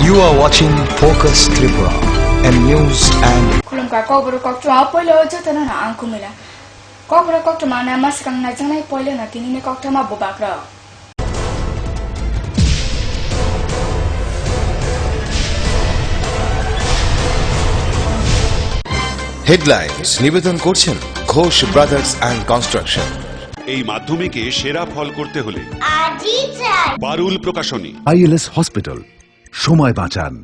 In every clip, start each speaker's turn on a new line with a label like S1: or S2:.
S1: You are watching Focus Tripura and news and
S2: Kulumka kobro kokto apoilo jotana na angkumila. Kobro kokto mana maskang na jangai poilo na tinini kokto ma bobakra.
S3: Headlines নিবেদন করছেন Ghosh brothers and construction.
S4: এই মাধ্যমিকে সেরা ফল করতে হলে পারুল প্রকাশনী।
S5: ILS hospital, সময় বাঁচান,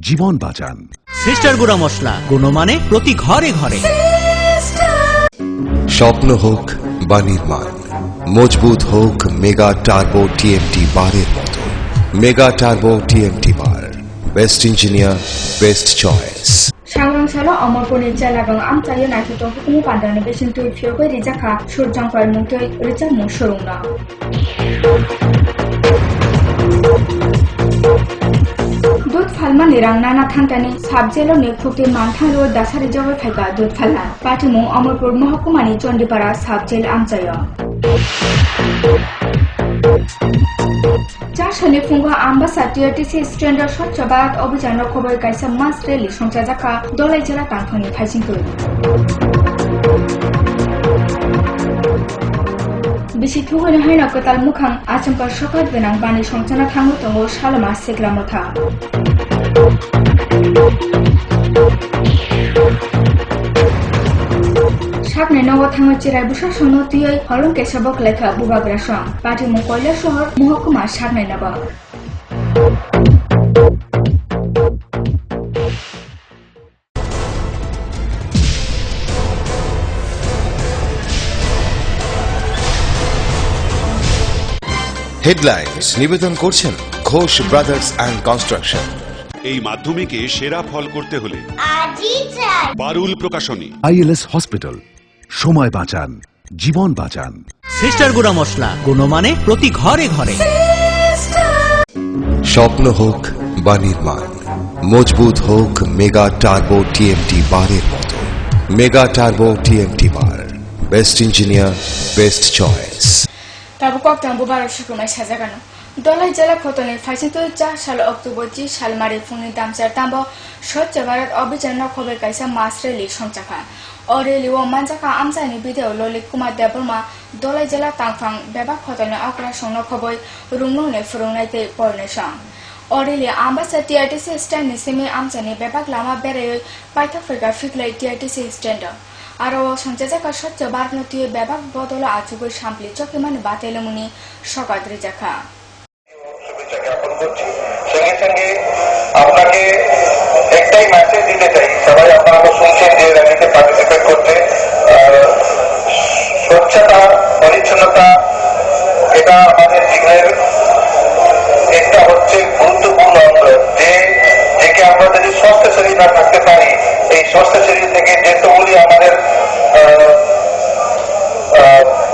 S5: জীবন বাঁচান।
S6: সিস্টার গুঁড়া মশলা, গুণমানে প্রতি ঘরে ঘরে।
S3: স্বপ্ন হোক বা নির্মাণ, মজবুত হোক মেগা টার্বো টিএমটি বারের মতো। মেগা টার্বো টিএমটি বার, best engineer, best choice.
S2: Sangrang salo amorponi jalagang amchayo naikito hukumu pandane besintu fiogoi rijaka surjangpai mungtoi rijak mu sorungna. Dut falma nirang nana thangtani sabjelo ni khukti mantharo dasari jawa phaika dut falha patimu amorpur mahkumani chondipara sabjel amchayo. Jashani funga ambasa TRTC standard Swachh Bharat অভিযান খবর কাইসা mass rally সংচাজাকা Dalai জেলা তাংফানি ফাইসিংকই BC থুগনি hyena কতাল মুখাং আচমকা সকাত গোনাং বানি সংচানা থাঙ্গু তঙ্গো সালমা সেকলামথা সামনে নব থাঙ্গো চিরাই বুসা সনো তুই হলং কেশবক লেখা বুবাগ্রা সং পাটি মু কয়লা শহর মহকুমা সামনে নব
S3: হেডলাইন্স নিবেদন করছেন ঘোষ ব্রাদার্স অ্যান্ড কনস্ট্রাকশন।
S4: এই মাধ্যমিকে সেরা ফল করতে হলে পারুল প্রকাশনী।
S5: আইএলএস হসপিটাল, সময় বাঁচান, জীবন বাঁচান।
S6: সিস্টার গুঁড়া মশলা, গুণমানে প্রতি ঘরে ঘরে।
S3: স্বপ্ন হোক বা নির্মাণ, মজবুত হোক মেগা টার্বো টিএমটি বারের মতো। মেগা টার্বো টিএমটি বার, বেস্ট ইঞ্জিনিয়ার, বেস্ট চয়েস।
S2: তারপর কক্টাং বুবারক শুক্রমাই সাজাগানো দলাই জেলা খতনে ফাইসিংতো 4 সাল অক্টোবর 30 সাল মারে ফুংনি দামচার তাম্ব স্বচ্ছ ভারত অভিযান খবর কাইসা মাস রেলি সংচাখা অরেলি ও মানজাকা আমজানি ভিডিও ললিত কুমার দেববর্মা দলাই জেলা তাংফাং বেবা খতনে আকরা সংন খবর রুংলংনে ফুরংনাইতে পরনেসাং অরেলি আম্বাসা টিআরটিসি স্ট্যান্ড নিসিমি আমজানি বেবাক লামা বেরে পাইথা ফেগা ফিকলাই টিআরটিসি স্ট্যান্ড আরো সংচাজাকা স্বচ্ছ ভারত নতি বেবাক বদল আচুগৈ সাম্পলি চকিমান বাতেলমুনি সকাত রেজাখা
S7: সঙ্গে সঙ্গে আপনাকে একটাই মেসেজ দিতে চাই, সবাই আপনারা শুনছেন যে র্যালিতে পার্টিসিপেট করতে। স্বচ্ছতা, পরিচ্ছন্নতা এটা আমাদের জীবনের একটা হচ্ছে গুরুত্বপূর্ণ অঙ্গ, যেকে আমরা যদি সুস্থ শরীর না থাকতে পারি, এই সুস্থ শরীর থেকে যেগুলি আমাদের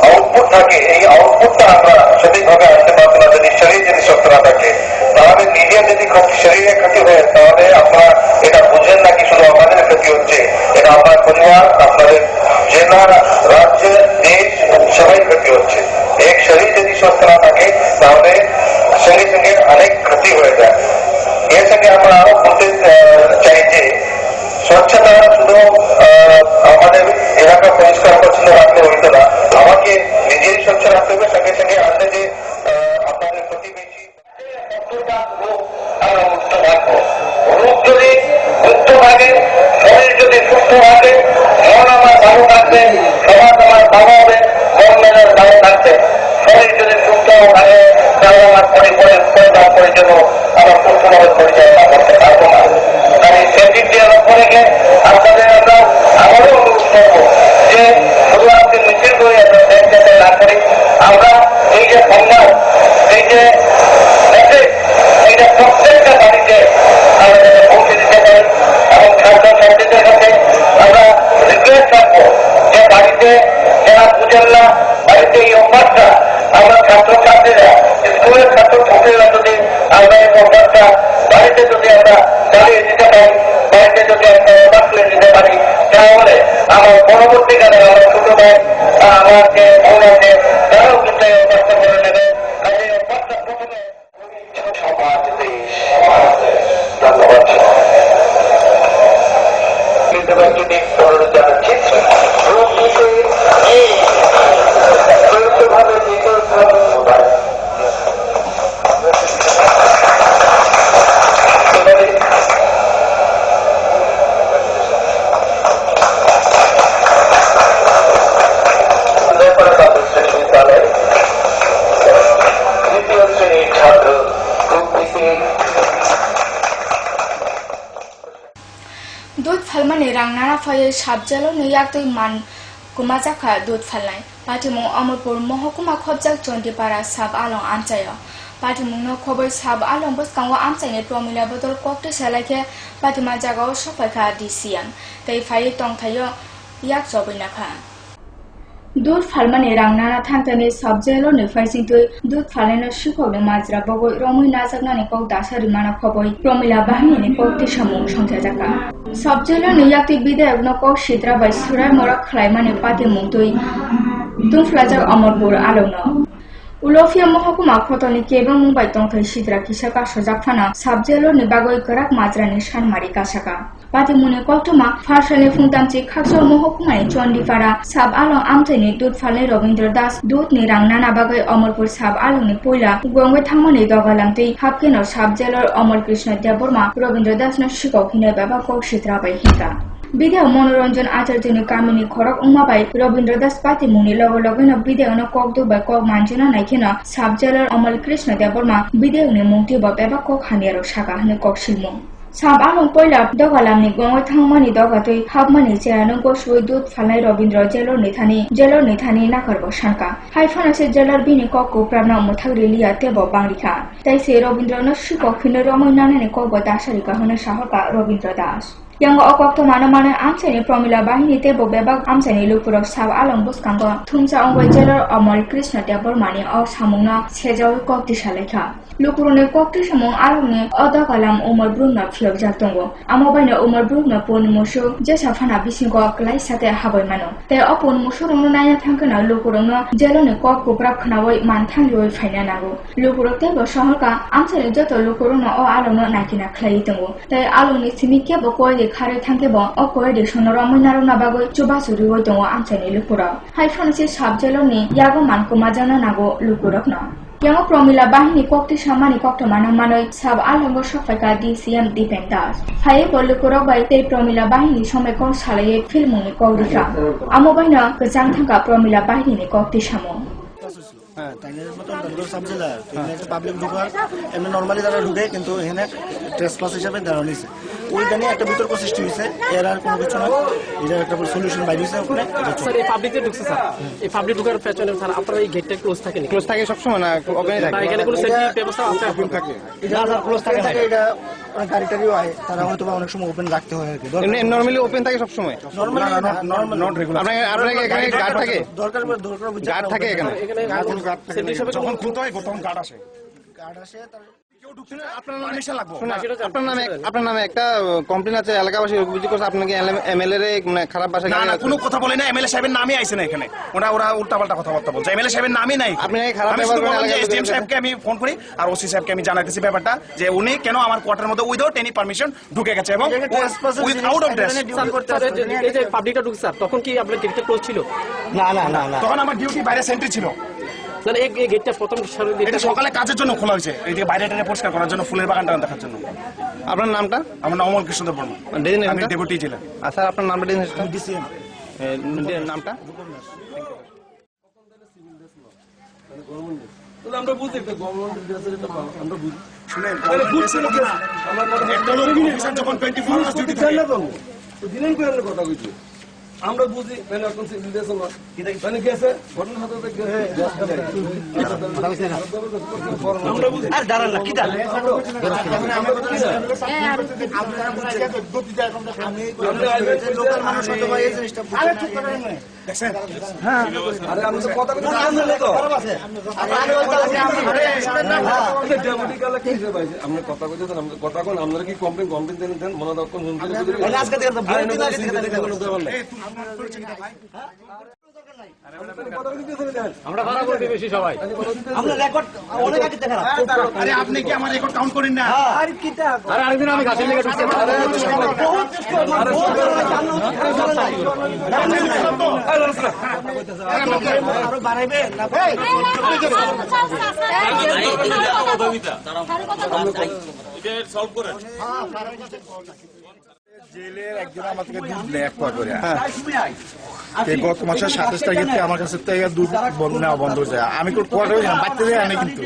S7: আউটপুট থাকে, এই আউটপুটটা আমরা সঠিকভাবে আসতে পারবো না যদি শরীর যদি সুস্থ না থাকে। তাহলে নিজের যদি শরীরের ক্ষতি হয় তাহলে আপনারা এটা বুঝেন না কি শুধু আমাদের ক্ষতি হচ্ছে, এটা আপনার পরিবার, আপনাদের জেলা, রাজ্য, দেশ সবাই ক্ষতি হচ্ছে। এক শরীর যদি সুস্থ না থাকে তাহলে সঙ্গে সঙ্গে অনেক ক্ষতি হয়ে যায়। এর সঙ্গে আমরা আরো বলতে চাই যে স্বচ্ছতা শুধু আমাদের এলাকা পরিষ্কার পরিচ্ছন্ন রাখলে হইতো না, আমাকে নিজেই স্বচ্ছ রাখতে হবে, সঙ্গে সঙ্গে আসলে যে আপনাদের প্রতিবেশী আমরা মুক্ত থাকবো। রোগ যদি মুক্ত থাকে, শরীর যদি সুস্থ থাকে, মন আমার ভালো থাকবে, সমাজ আমার ভালো হবে, মন মেজাজ ভালো থাকবে। শরীর যদি সুস্থ থাকে তাহলে আমার পরিবার পরিজন আমার সুস্থভাবে পরিচালনা করতে পারবো না। তাই সেদিক দিয়ে লক্ষ্য রেখে আপনাদের আমরা আবারও অনুরোধ করবো যে শুধু আপনি মিছিল করে যাতে না করি, আমরা এই যে সংবাদ, এই যে মেসেজ, এইটা প্রত্যেকটা বাড়িতে আমরা যাতে পৌঁছে দিতে পারি এবং ছাত্রছাত্রীদের কাছে আমরা রিকোয়েস্ট রাখবো যে বাড়িতে যারা বুঝেন না, বাড়িতে এই অভ্যাসটা আমরা ছাত্রছাত্রীরা প্রাকৃতিক পুনরুদ্ধারের চিত্র গ্রুপ বিতে সংযুক্তভাবে দ্বিতীয় স্থান অধিকার। বিশ্ববিদ্যালয়ের দ্বিতীয় শ্রেণীর ছাত্র গ্রুপ বিতে
S2: दूध फालमानि रां नाना फायै साबजालो नैयाक्तै मान कुमाजाखा दूध फालनाय पाटिमुं अमरपुर महकुमा खबजाक चन्दिपारा साब आलं आमचाय पाटिमुं न खबर साब आलं बसकांगो आमचायनि प्रमिला बदल कक्टे सालायखे पाटिमा जागाव सफायखा डिसिएम तै फायै तंथायो याक जबैनाखा दूध फालमानि रां नाना थांतानि साबजेलो निफायसिंतै दूध फालनायनो शिखौनि माजरा बगै रमै नाजाकनानि कौ दासारि माना खबै प्रमिला बाहिनीनि कक्टे सामुं संख्याजाखा साबजेलो नियाक्ति विधायक न कौ सिद्राबाय सुराय मरा खलायमानि पाटिमुंतै दुंफ्लाजाक अमरपुर आलौनो उलफिया महकुमा खतनि केबं मुंबाइ तंथै सिद्रा किसाका सजाकफाना साबजेलो नि बागै गराक माजरानि सानमारि कासाका पाटिमुनि कक्टमा फारसानि फुंतामचि खाकसर महकुमानि चन्दिपारा साब आलं आमचायनि दूध फालनाय रवीन्द्र दास दूधनि रां नाना बागै अमरपुर साब आलंनि पयला गंगै थांमानि दगालांतै हाबकेनो साबजेलर अमर कृष्ण देवबर्मा रवीन्द्र दासनो शिखौखिनाय बाबा कौ सिद्राबाय हिंका विधायक मनोरंजन आचार्यनि कामिनी खरक उमाबाई रवीन्द्र दास पाटिमुनि लगै विधायकनो कक दुबाय कक मानजना नायखेनो साबजेलर अमल कृष्ण देवबर्मा विधायकनि मुंथि बेबा कक हानियारो सागा हने कक सिलमुं साब आलं पयला दगालामनि गंगै थांमानि दगातै हाबमानि जेरानो गसुय दूध फालनाय रवीन्द्र जेलर नेथानि नाकारबो सानका हाइफानासे जेलर बिनि ककौ प्राबना मुथाग्रिलिया तेबो बांरिखा तैसे रवीन्द्रनो शिखौखिनो रमै नानानि ककबो दासारिका हने साहका रवीन्द्र दास yang okok to mana amsaini promila bahini tebo bebak amsaini lupurok sab along buskango thumsa ongoi jelor amal krishna debormani o samungna sejawi kokti salekha lupurone kokti samung alongni odakalam umar brunna phiok jatongo amobaina umar brunna pon musu jesa phana bisingo klai sate habai mano te opon musu rongno naya thangkana lupurongno jelone kok kuprak khnawai manthang roi phaina nago lupurok tebo saharka amsaini joto lupurongno o alongno nakina khlai tongo te alongni simike bo koi खारे थांकेबो अकोय देशनो रमैनारो नाबागै चुबासुरि गय दङ आमसानि लुपुरा हाइफानसे साबजेलनि यागो मानकुमा जाना नागो लुपुरकनो यांगो प्रमिला बाहिनी कक्ति सामानि कक्टमानो मानै साब आलंगो सफायका DCM दिपेंदास हाये बलुपुरक bye ते प्रमिला बाहिनी समयखौ सालायै फिल्मनि कौरिका आमोबाइना गोजां थांगा प्रमिला बाहिनी कक्ति सामो
S8: হ্যাঁ তাইলে মতন দরকার সাবজেলার তাইলে পাবলিক ঢুকার এমনি নরমালি যারা ঢুকে কিন্তু এখানে টেস্ট ক্লাস হিসেবে দেওয়া হয়েছে ওই জানি একটা বিতর্ক সৃষ্টি হয়েছে এর আর কোনো কিছু না এটা একটা সলিউশন বাইরে হয়েছে ওখানে
S9: স্যার এই পাবলিকে ঢুকছে স্যার এই পাবলিক ঢুকার পেছনে স্যার আপনার এই গেটটা ক্লোজ থাকে না ক্লোজ থাকে সব সময় না ওখানে থাকে এখানে কোনো সেফটি ব্যবস্থা আছে ওপেন থাকে
S8: এটা স্যার ক্লোজ থাকে এটা গাড়ি টাড়িও হয় তারা হয়তো অনেক সময় ওপেন রাখতে হয় আর কি
S9: নরমালি ওপেন থাকে সব সময়
S8: নরমাল নট রেগুলার
S9: আপনার এখানে গার্ড থাকে
S8: দরকার
S9: গার্ড থাকে এখানে
S8: কোনো গার্ড থাকে
S9: যখন খুলতে হয় তখন গার্ড আসে
S8: তার
S9: আপনার নামে একটা কমপ্লেন আছে এলাকাবাসী অভিযোগ করছে আপনাকে এমএলএ খারাপ ভাষা
S10: না কোনো কথা বলে না এমএলএ সাহেবের নামই আইছে না এখানে ওরা উল্টাপাল্টা কথাবার্তা বলছে এমএলএ সাহেবের নামই নাই
S9: আপনি খারাপ
S10: এসডিএম সাহেবকে আমি ফোন করি আর ওসি সাহেবকে আমি জানাইতেছি ব্যাপারটা যে উনি কেন আমার কোয়ার্টারের মধ্যে উইদাউট এনি পারমিশন ঢুকে গেছে এবং উইদাউট অফ ড্রেস
S9: এই যে পাবলিকটা ঢুকছে স্যার তখন কি আপনার গেটটা ক্লোজ ছিল
S8: না
S10: তখন আমার ডিউটি বাইরে সেন্ট্রি ছিল
S9: না এই গেটটা প্রথম
S10: এটা সকালে কাজের জন্য খোলা হয়েছে এইদিকে বাইরেটা পরিষ্কার করার জন্য ফুলের বাগানটা দেখার জন্য
S9: আপনার নামটা
S10: আমার নাম অমল কৃষ্ণ দেববর্মা আমি ডেপুটি জেলা
S9: স্যার আপনার নামটা
S8: ডিসিএম
S9: নামটা
S11: আমরা বুঝি আমরা বুঝি
S10: শুনেন যখন 24 আওয়ার্স ডিউটি থাকে
S11: দিলেন কই কথা কইছি আমরা বুঝি মানে এখন সিভিলাইজেশন মানে গেছে ঘটনা হতে আমরা বুঝি আর দাঁড়ান না কি দাঁড়ান
S8: লোকাল মানুষ হয়তো এই জিনিসটা আরে ঠিক করেন না
S10: দেখছেন
S11: হ্যাঁ আরে আমি তো কথা বলছি আমরা তো আরে ডেপুটি কালা কি হিসেবে আছে আমরা কথা কইতে তো আমরা কথা কোন আপনারা কি কমপ্লেইন দেন মনে দাও কোন
S8: আজকে দেখেন
S9: আমরা ভাড়া করে দিই বেশি সবাই।
S8: আমরা রেকর্ড অনেক আগে দেখা না।
S10: আরে আপনি কি আমার রেকর্ড কাউন্ট করেন না?
S8: আরে কিটা
S9: আরে আরেকদিন আমি গাছের লেগে ঢুকছি।
S8: আরো বাড়াইবে না ভাই?
S10: জেলের একজন আমার থেকে দুধ নেয় এক পা করে। এই গত মাসের 27 তারিখে থেকে আমার কাছে থেকে দুধ নেওয়া বন্ধ হয়ে যায়। আমি কোয়ার্টারে যাই, বাড়তে যাই আনি, কিন্তু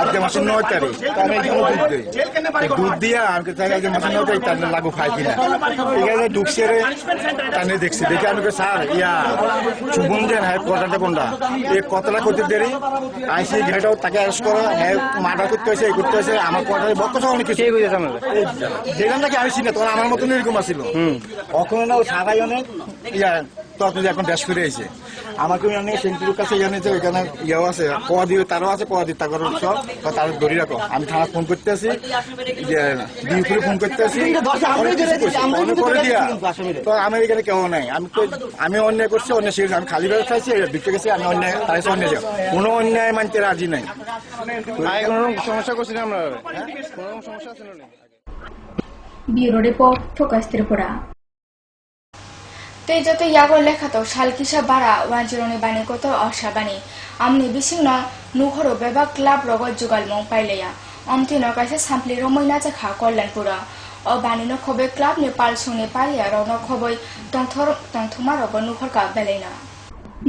S10: আজকে মাসের 9 তারিখ আমি এখানে দুধ দিই। দুধ দিয়ে আমাকে চাই আজকে মাসের 9 তারিখ টানে লাগু খাই কিনা। এখানে ঢুকছে রে, টানে দেখছি, দেখে আমি স্যার ইয়া শুভন দেন হ্যাঁ কোয়ার্টারটা কোনটা এই কতটা করতে দেরি আইসি ঘেটাও তাকে অ্যারেস্ট করো, হ্যাঁ মার্ডার করতে হয়েছে, এই করতে হয়েছে। আমার কোয়ার্টারে বক্তব্য অনেক কিছু যেখান থেকে আমি চিনি তখন আমার মতন এরকম আসছিল। ওখানে না ও সারাই অনেক ইয়া তখন এখন দেশ ফিরে এসে আমাকে অনেক সেন্টুর কাছে জানিয়েছে, ওইখানে ইয়েও আছে, কোয়া দিয়ে তারও আছে, কোয়া দিয়ে তারপর সব তার ধরি রাখো। আমি থানা ফোন করতে আসি, ডিউপুরে ফোন করতে আসি, করে দিয়া তো আমার এখানে কেউ নাই। আমি অন্যায় করছি, অন্যায় শিখেছি, আমি খালি বেড়ে খাইছি, বিক্রি গেছি, আমি অন্যায় তাই অন্যায় যাও, কোনো অন্যায় মানতে রাজি নাই। কোনো সমস্যা করছি না আমরা, কোনো সমস্যা আছে না।
S2: Bureau report focus Tripura. তেজতে ইয়াগো লেখাতো সালকিসা বারা ওয়াজিরনি বানি কত অসাবানি আমনি বিসিংন নুহরো বেবা ক্লাব রগ जुगालमं पाइलेया अमथिनो कासे सामप्लि रमैना जाखा कल्याणपुरा अ बानिनो खबे क्लाब नि पालसुनि पालिया रनो खबै तंथमा रग नुहरका बेलेना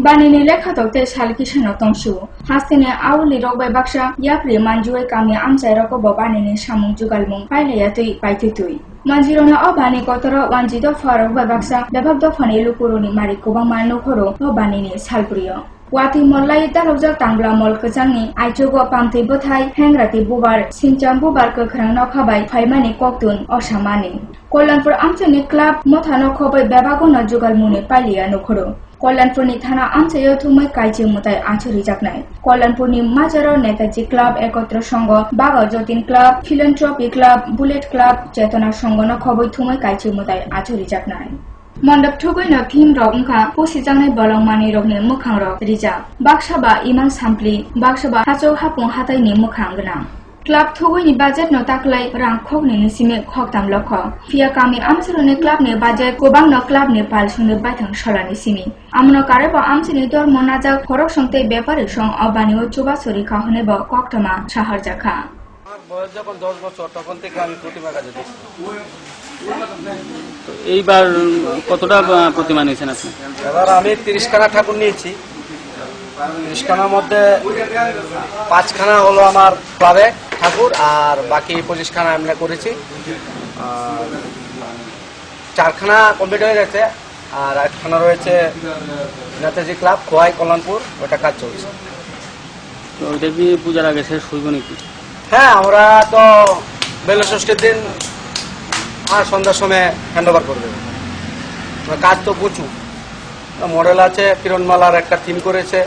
S2: बानिनि लेखातो ते सालकिसानो तंसु हास्तिने आउलि रगबाय बाक्सा याप्रि मानजुय कामि आमसाय रगबो बानिनि सामुं जुगालमं पाइलेया तै पाइतुतुइ Manjirona obani kotoro wanjido farok babaksa bebab dofani lukuruni mari kubang manu khoro obanini salbrio wati mollai dalojak tangla mol kejangni aijogo pamti bothai hengrati bubar sincham bubar kokhrang nokhabai phaimani koktun osamani kollanpur amchani club mothano khobai bebagono jugalmuni palia nokhoro কল্যাণপুরনি থানা আমচাইও থুमै কাইজি মুতাই আঞ্চলিক জাকনাই কল্যাণপুরনি মাজারো Netaji club Ekatra Sangha বাগাও Jatin club philanthropy club bullet club Chetana Sangha নখবৈ থুमै কাইজি মুতাই আঞ্চলিক জাকনাই মণ্ডপ ঠুগৈনো Bhim rock উনখা পুসিজাंनाय बलंमानि रगनि मोखां रक रिजा बाक्साबा इमां सामप्लि बाक्साबा हाचौ हापुं हातायनि मोखां गोनां क्लाब थुगैनि बाजेट न ताकलाय रां खगनि निसिमे खगताम लख फिया कामि आमसरनि क्लाबनि बाजेट गोबां न क्लाबनि पालसुनि बायथां सलानि सिमी আমনো কারেবা আমসিনি ধর্ম নাজাক ফরক সংতে ব্যাপারে সং অবানি ও চুবাসরি খাহনে বা কক্টমা শহর জাখা
S11: বয়স যখন 10 বছর তখন থেকে আমি প্রতিমা কাজে দেখি।
S12: তো এইবার কতটা প্রতিমা নিয়েছেন আপনি?
S11: এবার আমি 30 খানা ঠাকুর নিয়েছি। 30 খানার মধ্যে 5 খানা হলো আমার ক্লাবে ঠাকুর, আর বাকি 25 খানা আমরা করেছি। 4 খানা কমপ্লিট হয়ে গেছে, আর 8 খানা রয়েছে নেতাজি ক্লাব খোয়াই কল্যাণপুর, ওটা কাজ চলছে।
S12: তো ওইটা কি পূজার আগে শেষ হইব নাকি?
S11: হ্যাঁ, আমরা তো বেলা ষষ্ঠীর দিন আর সন্ধ্যার সময় হ্যান্ড ওভার করে দেবো। কাজ তো প্রচুর, মডেল আছে, কিরণমালার একটা থিম করেছে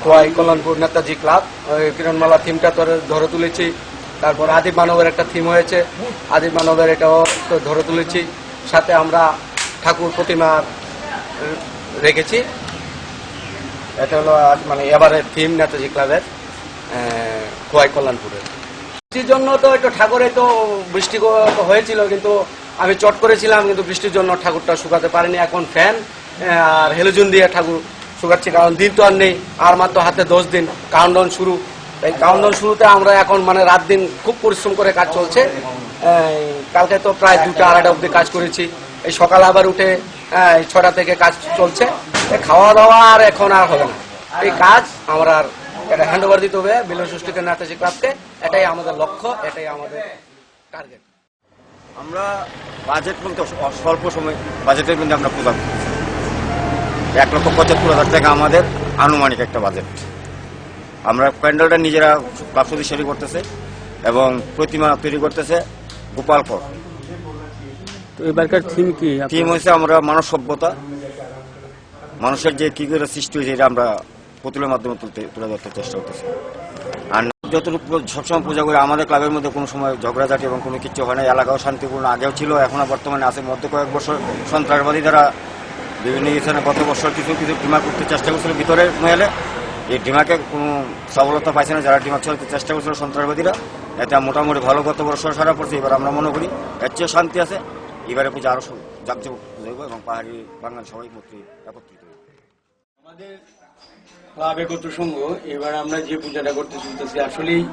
S11: খোয়াই কল্যাণপুর নেতাজি ক্লাব, ওই কিরণমালা থিমটা ধরে তুলেছি। তারপর আদিব মানবের একটা থিম হয়েছে, আদিব মানবের এটাও ধরে তুলেছি। সাথে আমরা ঠাকুর প্রতিমা রেখেছি। এটা হলো মানে এবারের থিম নেতাজি ক্লাবের খোয়াই কল্যাণপুরের। বৃষ্টির জন্য তো একটু ঠাকুরে তো বৃষ্টি হয়েছিল, কিন্তু আমি চট করেছিলাম, কিন্তু বৃষ্টির জন্য ঠাকুরটা শুকাতে পারিনি। এখন ফ্যান আর হেলোজেন দিয়ে ঠাকুর শুকাচ্ছি, কারণ দিন তো আর নেই, আর মাত্র হাতে 10 দিন কাউন্টডাউন শুরু। এই কাউন্টডাউন শুরুতে আমরা এখন মানে রাত দিন খুব পরিশ্রম করে কাজ চলছে। কালকে তো প্রায় 2টা 2:30 অবধি কাজ করেছি। এই সকালে আবার উঠে 6টা থেকে কাজ চলছে। খাওয়া দাওয়া আর এখন আর হবে না, এই কাজ আমরা এটা হ্যান্ড ওভার দিতে হবে বিলয় ষষ্ঠীকে নেতাজি ক্লাবকে। এটাই আমাদের লক্ষ্য, এটাই আমাদের টার্গেট।
S13: আমরা বাজেট বলতে স্বল্প সময় বাজেটের মধ্যে আমরা পূজা করি। 1,75,000 টাকা আমাদের আনুমানিক একটা বাজেট। আমরা প্যান্ডেলটা নিজেরা ক্লাব সদস্যরা করতেছে এবং প্রতিমা তৈরি করতেছে গোপালকর।
S12: তো এবারকার থিম কি?
S13: থিম হয়েছে আমরা মানব সভ্যতা, মানুষের যে কি করে সৃষ্টি হয়েছে এটা আমরা পুতুলের মাধ্যমে তুলে ধরতে চেষ্টা করতেছি। আর যতটুকু সবসময় পূজা করে আমাদের ক্লাবের মধ্যে কোনো সময় ঝগড়াঝাটি এবং কোনো কিছু হয় না। এলাকাও শান্তিপূর্ণ আগেও ছিল, এখনো বর্তমানে আছে। মধ্যে কয়েক বছর সন্ত্রাসবাদী দ্বারা বিভিন্ন স্থানে গত বছর কিছু কিছু ডিমা করতে চেষ্টা করছিল ভিতরের মহলে। এই ডিমাকে কোনো সফলতা পাইছে না যারা ডিমা ছড়াতে চেষ্টা করছিল সন্ত্রাসবাদীরা। এতে মোটামুটি ভালো গত বছর সারা পড়ছে। এবার আমরা মনে করি এর চেয়ে শান্তি আছে। এবারে পূজা আরো জাঁকজমক পূজা হইব এবং পাহাড়ি বাঙাল সবাই একত্রিত হইব।
S12: আমাদের ক্লাব একত্র সংঘ এবার আমরা যে পূজাটা করতে চলতেছি আসলেই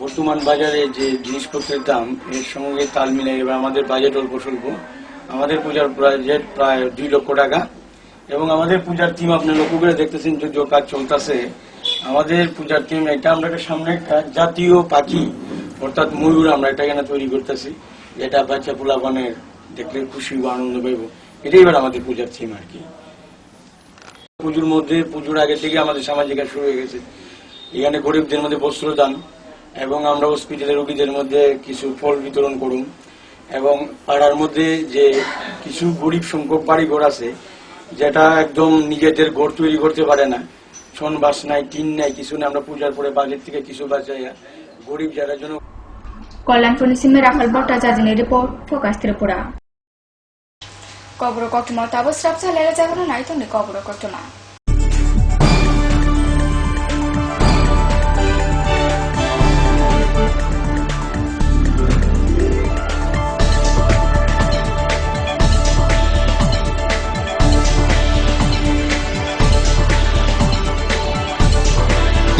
S12: বর্তমান বাজারে যে জিনিসপত্রের দাম এর সঙ্গে তাল মিলে এবার আমাদের বাজেট অল্প স্বল্প। আমাদের পূজার বাজেট প্রায় 2 লক্ষ টাকা এবং আমাদের পূজার থিম আপনি লক্ষ্য করে দেখতেছেন যে কাজ চলতেছে। আমাদের পূজার থিম এটা আমরা সামনে একটা জাতীয় পাখি অর্থাৎ ময়ূর আমরা এটা এখানে তৈরি করতেছি, যেটা বাচ্চা পোলাপানের দেখলে খুশি বা আনন্দ পাইব। এটাই এবার আমাদের পূজার থিম আর কি। পুজোর মধ্যে পুজোর আগে থেকে আমাদের সামাজিক কাজ শুরু হয়ে গেছে। এখানে গরিবদের মধ্যে বস্ত্র দান এবং আমরা হসপিটালের রোগীদের মধ্যে কিছু ফল বিতরণ করুন এবং পাড়ার মধ্যে যে কিছু গরিব সংখ্যক বাড়িঘর আছে যেটা একদম নিজেদের ঘর তৈরি করতে পারে না, ছন বাস নাই, টিন নাই, কিছু না, আমরা পূজার পরে বাজেট থেকে কিছু বাঁচাইয়া গরিব যারা জন্য।
S2: কল্যাণপুর নিসিমে রাখাল ভট্টাচার্যের রিপোর্ট, ফোকাস ত্রিপুরা। কবর কটমা তাবস রাবসা লেগে যাগনো নাই তো নি কবর কটমা।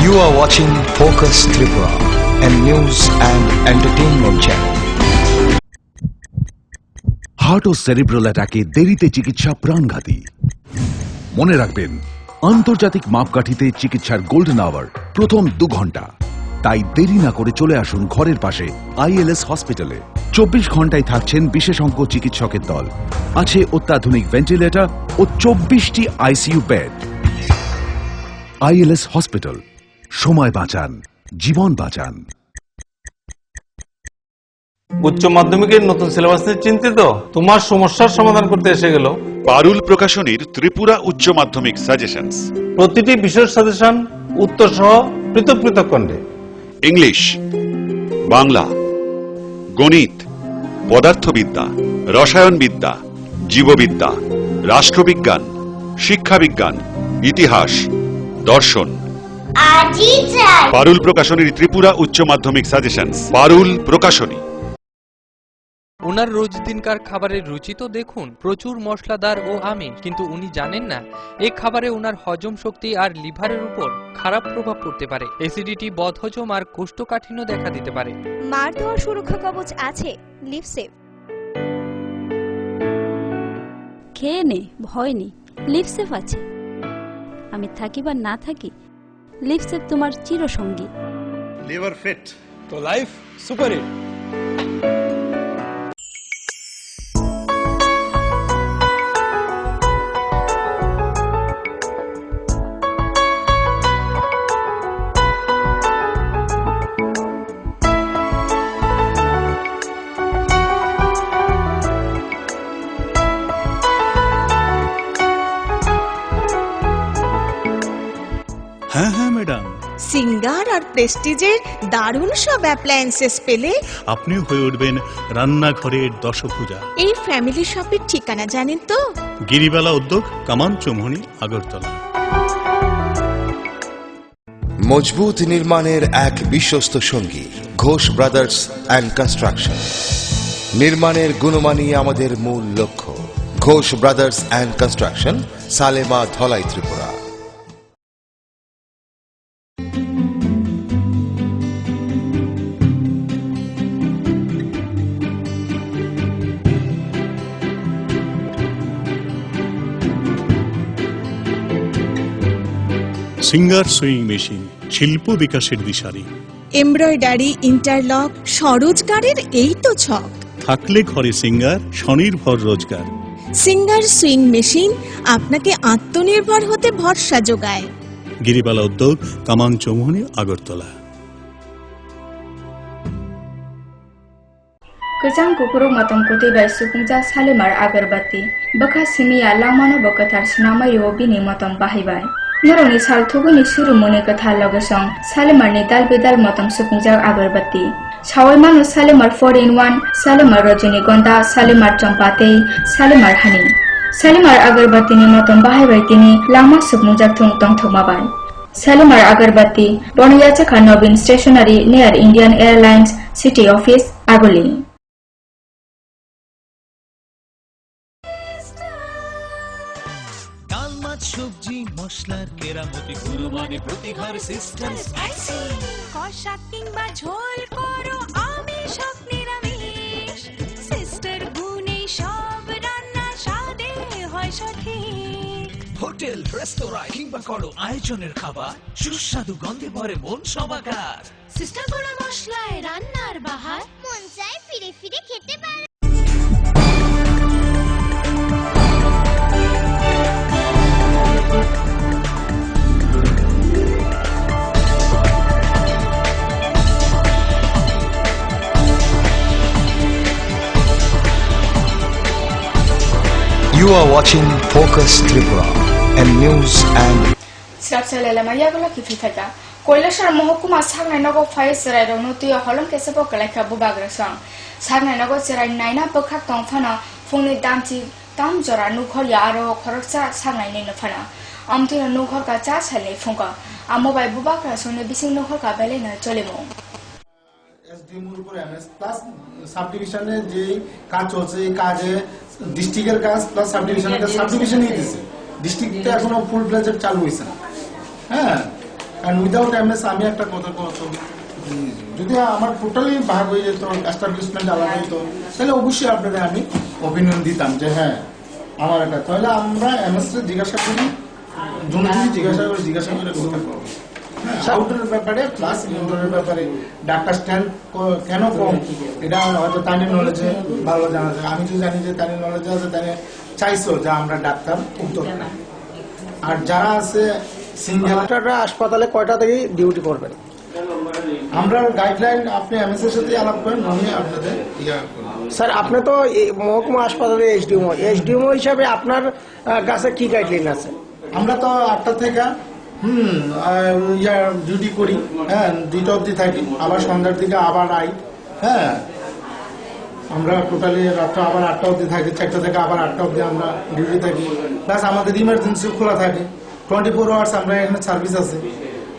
S1: You are watching Focus Tripura, a news and entertainment channel.
S5: Heart ও সেরিব্রাল অ্যাটাকে দেরিতে চিকিৎসা প্রাণঘাতী। মনে রাখবেন, আন্তর্জাতিক মাপকাঠিতে চিকিৎসার গোল্ডেন আওয়ার প্রথম 2 ঘন্টা। তাই দেরি না করে চলে আসুন ঘরের পাশে ILS হসপিটালে। 24 ঘন্টায় থাকছেন বিশেষজ্ঞ চিকিৎসকের দল, আছে অত্যাধুনিক ভেন্টিলেটর ও 24টি ICU বেড। ILS হসপিটাল, সময় বাঁচান, জীবন বাঁচান।
S14: উচ্চ মাধ্যমিকের নতুন সিলেবাস নিয়ে চিন্তিত? তোমার সমস্যার সমাধান করতে এসে গেল
S4: পারুল প্রকাশনীর ত্রিপুরা উচ্চ মাধ্যমিক সাজেশনস।
S14: প্রতিটি বিষয়ের সাজেশন উত্তর সহ পৃথক পৃথক খণ্ডে।
S4: ইংলিশ, বাংলা, গণিত, পদার্থবিদ্যা, রসায়নবিদ্যা, জীববিদ্যা, রাষ্ট্রবিজ্ঞান, শিক্ষাবিজ্ঞান, ইতিহাস, দর্শন। পারুল প্রকাশনীর ত্রিপুরা উচ্চ মাধ্যমিক সাজেশনস। পারুল প্রকাশনী।
S15: ওনার রোজ দিনকার খাবারের রুচি তো দেখুন, প্রচুর মশলাদার ও আমিষ, কিন্তু উনি জানেন না এই খাবারে ওনার হজম শক্তি আর লিভারের উপর খারাপ প্রভাব পড়তে পারে। অ্যাসিডিটি, বদহজম আর কোষ্ঠকাঠিন্য দেখা দিতে পারে।
S16: মার দেওয়ার সুরক্ষা কবচ আছে লিভসেভ। খেয়ে নে, ভয় নেই, লিভসেভ আছে। আমি থাকি বা না থাকি, লিভসেভ তোমার চিরসঙ্গী।
S14: লিভার ফিট তো লাইফ সুপার হিট।
S5: হ্যাঁ হ্যাঁ ম্যাডাম,
S17: সিঙ্গার আর প্রেস্টিজের দারুণ সব অ্যাপ্লায়েন্সেস পেলে
S5: আপনিও হয়ে উঠবেন রান্নাঘরের দশভুজা।
S17: এই ফ্যামিলি শপের ঠিকানা জানেন তো?
S5: গিরিবালা উদ্যোগ, কামান চৌমুহনী, আগরতলা।
S3: মজবুত নির্মাণের এক বিশ্বস্ত সঙ্গী ঘোষ ব্রাদার্স অ্যান্ড কনস্ট্রাকশন। নির্মাণের গুণমানই আমাদের মূল লক্ষ্য। Ghosh brothers and construction, Salema, Dhalai, Tripura.
S5: Singer sewing machine, শিল্প বিকাশের দিশারি।
S17: এমব্রয়ডারি, ইন্টারলক, স্বরোজগারের এই তো ছক।
S5: থাকলে ঘরে সিঙ্গার, স্বনির্ভর রোজগার।
S17: সিঙ্গার সুইং মেশিন আপনাকে আত্মনির্ভর হতে ভরসা যোগায়।
S5: গিরিবালা উদ্যোগ, কামান Chowmuhani, Agartala.
S2: Kejang kukuruk matam kuti bai supungja salimar agarbati. Baka simiya lamano bakatar sinamai bini matam bahibai. Naroni sal thuguni surumuni katha logesong salimar ni dal bidal matam supungja agarbati. Sawai manu salimar 4-in-1, salimar rajinigonda, salimar champatei, salimar honey. Salimar Agarbati motong bahai tini lama submujak thung tong thumabai. Salimar Agarbati Boniyacha Nobin Stationery near Indian Airlines City Office, Agoli.
S18: সবজি মশলার কেরামতি কুরবানি প্রতি ঘর system spicy
S19: কষা কিংবা ঝোল করো আমিষ হোক নিরামিষ সিস্টার গুনে সব রান্না স্বাদে হয় সঠিক
S18: হোটেল রেস্তোরাঁ কিংবা করো আয়োজনের খাবার সুস্বাদু গন্ধে ভরে মন সমাকার
S19: সিস্টার গুঁড়ো মশলায় রান্নার বাহার মন চায় ফিরে ফিরে খেতে পারে
S1: You are watching Focus Tripura and news and
S2: Srapsalala Mayagula Kifitaka. Koilashar Mohokuma Sagna Nogo Fire Serai Noti Holland Kesapo Kalaka Bubagrasang. Sagna Nogo Serai Naina Bokak Tongfana, Funi Damti, Dam Jora Nukolia Aro Koroksa Sagna Ninafana. Amtina Nukoka Chasale Funka. Amobai Bubakra Suni Bissing Nukoka Belena Jolimo.
S10: Plus সাব ডিভিশনে যে কাজ চলছে এই কাজে ডিস্ট্রিক্টের কাজ plus sub ডিভিশনের কাজ সাব ডিভিশনই দিচ্ছে ডিস্ট্রিক্টে এখনো ফুল ফ্লেজড চালু হয়েছে না হ্যাঁ কারণ উইদাউট এমএস আমি একটা কথা বলতো যদি আমার টোটালি ভাগ হয়ে যেত এস্টাবলিশমেন্ট আলাদা হতো তাহলে অবশ্যই আপনাদের আমি অপিনিয়ন দিতাম যে হ্যাঁ আমার একটা তাহলে আমরা এমএস জিজ্ঞাসা করি জিজ্ঞাসা করে করতে পারবো আউটের ব্যাপারে প্লাস ইনডোরের ব্যাপারে ডাক্তার স্ট্যান্ড কেন কম এটা হয়তো তাদের নলেজে ভালো জানা যায় আমি তো জানি যে তাদের নলেজে আছে তাদের চাইছো যে আমরা ডাক্তার উত্তর আর যারা আছে সিঙ্গেল
S9: হাসপাতালে কয়টা থেকে ডিউটি করবেন
S10: আমরা গাইডলাইন আপনি এমএস এর সাথে আলাপ করেন আমি আপনাদের
S9: স্যার আপনি তো মহকুমা হাসপাতালে এসডিএমও হিসাবে আপনার কাছে কি গাইডলাইন আছে
S10: আমরা তো 8টা থেকে ডিউটি করি হ্যাঁ 2টা অবধি থাকি আবার সন্ধ্যার দিকে আবার আই হ্যাঁ আমরা টোটালি রাত্র আবার 8টা অবধি থাকি 4টা থেকে আবার 8টা অবধি আমরা ডিউটি থাকি প্লাস আমাদের ইমার্জেন্সি খোলা থাকে 24 আওয়ার্স আমরা এখানে সার্ভিস আছে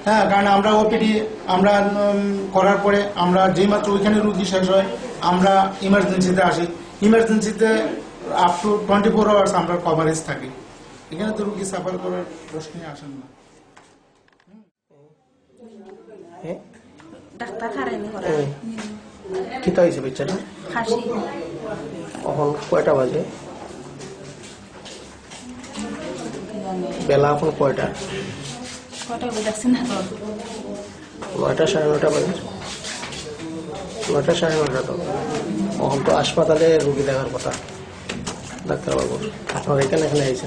S10: হ্যাঁ কারণ আমরা ওপিডি আমরা করার পরে আমরা যেই মাত্র ওইখানে রুগী শেষ হয় আমরা ইমার্জেন্সিতে আসি ইমার্জেন্সিতে আপ টু 24 আওয়ার্স আমরা কভারেজ থাকি এখানে তো রুগী সাফার করার প্রশ্নই আসেন না
S20: ডাক্তার হারাইনি করা
S9: কি তো হয়েছে বেচারা
S20: হাসি
S9: এখন কয়টা বাজে বেলা এখন কয়টা
S20: কটা বুঝাচ্ছে না তো
S9: 9টা 9:30 বাজে 9টা 9:30 তো এখন তো হাসপাতালে রুগী দেখার কথা ডাক্তারবাবু আপনার এখানে আইছে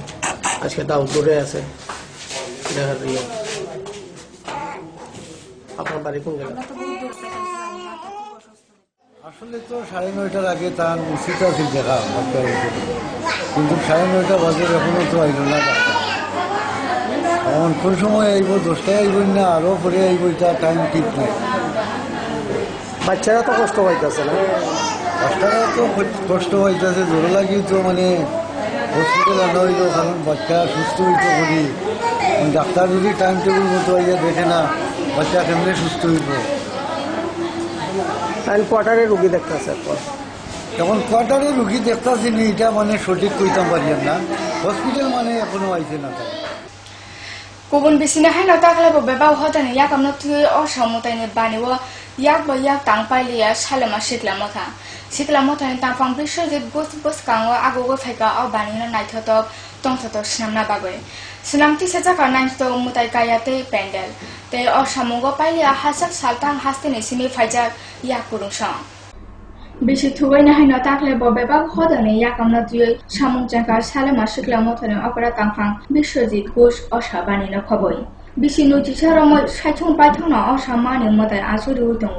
S9: আজকে তো আউটডোরে আছে দেখার রিও আপনার বাড়ি কোন জায়গা
S21: আসলে তো 9:30 আগে তার উচিত আছে দেখা কিন্তু 9:30 বাজে এখনো তো আইল না এখন কোন সময় আইব 10টায় আইব না আরো পরে আইব এটা টাইম ঠিক নাই
S9: বাচ্চারা তো কষ্ট পাইতেছে না
S21: বাচ্চারা তো কষ্ট পাইতেছে জোর লাগি তো মানে হসপিটাল আনা হইল কারণ বাচ্চা সুস্থ হইতে করি ডাক্তার যদি টাইম টেবিল মতো আইয়া দেখে না বাচ্চা কেমনে সুস্থ হইব
S9: কোয়ার্টারে রুগী দেখতেছে
S21: এখন কোয়ার্টারে রুগী দেখতেছি নি এটা মানে সঠিক কইতাম পারিয়াম না হসপিটাল মানে এখনো আইছে না
S2: Kubun bisina hai na takla bo beba hodan yak amna tu o samutai ne bani wo yak bo yak tang pai liya salama sikla motha ni tang pang bisho je bus kang wa ago go phaika o bani na nai thoto tong thoto snamna bagoi snamti se jaka nai to mutai kaya te pendel te o samugo pai liya hasak saltang haste ni simi phaija yak kurung sa বেশি থুবাই না হয় না তাকলে ববেবা হদনে ইয়াকামনা দুই সামুজাকা সালেমা শিকলা মথনে অপরা তাংফাং বিশ্বজিৎ ঘোষ অসাবানি না খবই বেশি নজিসারম সাইথং পাইথং না অসামানি মতায় আসুরি উইতং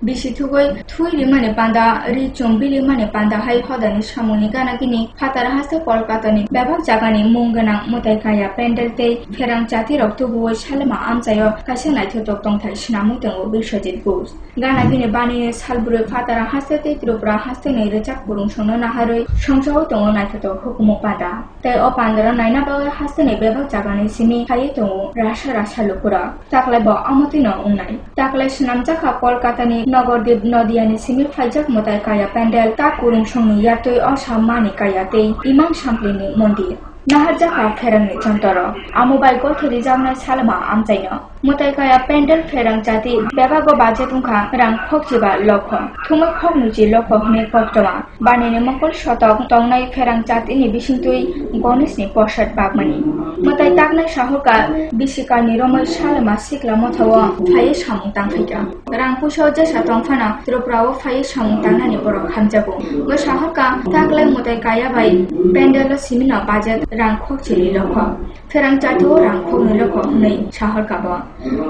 S2: bisi thugoi thui mane panda ri chombili mane panda hai hodani samuni gana kini fatara haste kolkata ni bebak jagani mungana motai kaya pendel te pherang jati roktu boi salma amchayo kaisa naithotok tongthai snamu tengo Biswajit Ghosh gana kini bani salbure fatara haste te Tripura haste nei rechak burung sono naharoi songsaho tongo naithotok hukumo panda tai o pandara naina bawe haste nei bebak jagani simi hai tongo rasha lukura taklai bo amoti no ungnai taklai snamjaka kolkata ni Nagordip Nodiani Simir Fajak Motai Kaya Pendel Tak Kurung Songni Yatoi Osamani Kaya Tei Imam Samplini Mondir Naharjaka Ferang ni Chontoro Amobai Gothori Jamna Salma Amchaino Motai Kaya Pendel Ferang Jati Bebago Bajetungka Rang Phokjiba Lokho Thuma Phoknuji Lokho Hne Poktoma Banini Mokol Shotok Tongnai Ferang Jati ni Bisintui Gonis ni Poshat Bagmani Motai Taknai Shahoka Bisikar ni Romai Salma Sikla Mothawa Phaye Samung Tangphaika Rang Pusho Jesa Tongphana Tripura o Phaye Samung Tangnani Borok Hamjabu Go Shahoka Taklai Motai Kaya Bai Pendel Simina Bajet Rang Phokchili Lokho Ferang Jati o Rang Phokni Lokho Nei Shahoka Bo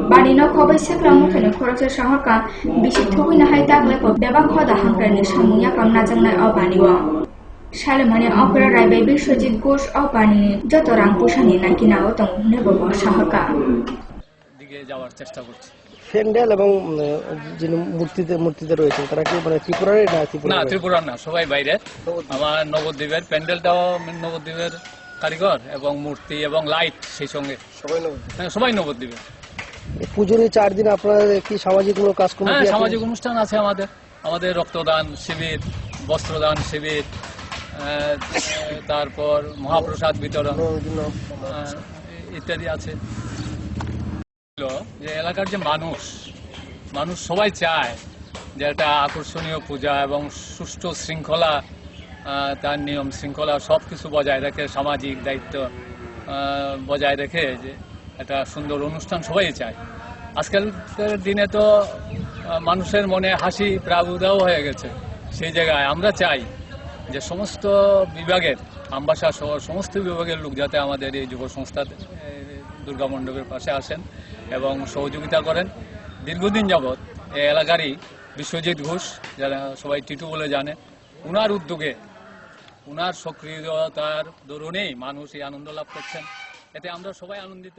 S2: Bani no Khobai Sikla Mothani Khorokse Shahoka Bisi Thugina Hai Taklai Ko Bebak Khoda Hankrani Samung Yakam Najangnai o Bani o Salemani Opera Raibai Biswajit Ghosh o Bani Joto Rang Pushani Nakina o Tong Nebo Shahoka
S11: দিকে যাওয়ার চেষ্টা করছি
S9: প্যান্ডেল এবং যিনি মূর্তিতে রয়েছেন তারা কি মানে ত্রিপুরারই না
S11: ত্রিপুরার না সবাই বাইরের আমার নবদ্বীপের প্যান্ডেলটাও নবদ্বীপের কারিগর এবং মূর্তি এবং লাইট সেই সঙ্গে সবাই নবদ্বীপের
S9: পুজোর 4 দিন আপনারা কি সামাজিক কোনো কাজকর্ম
S11: সামাজিক অনুষ্ঠান আছে আমাদের রক্তদান শিবির বস্ত্রদান শিবির তারপর মহাপ্রসাদ বিতরণ ইত্যাদি আছে যে এলাকার যে মানুষ সবাই চায় যে একটা আকর্ষণীয় পূজা এবং সুষ্ঠু শৃঙ্খলা তার নিয়ম শৃঙ্খলা সবকিছু বজায় রেখে সামাজিক দায়িত্ব বজায় রেখে যে একটা সুন্দর অনুষ্ঠান সবাই চায় আজকালকার দিনে তো মানুষের মনে হাসি প্রাদুর্ভাব হয়ে গেছে সেই জায়গায় আমরা চাই যে সমস্ত বিভাগের আমবাসা সহ সমস্ত বিভাগের লোক যাতে আমাদের এই যুব সংস্থা দুর্গা মণ্ডপের পাশে আসেন এবং সহযোগিতা করেন দীর্ঘদিন যাবৎ এই এলাকারই বিশ্বজিৎ ঘোষ যারা সবাই টিটু বলে জানে উনার উদ্যোগে উনার সক্রিয়তার দরুনেই মানুষ এই আনন্দ লাভ করছেন এতে আমরা সবাই আনন্দিত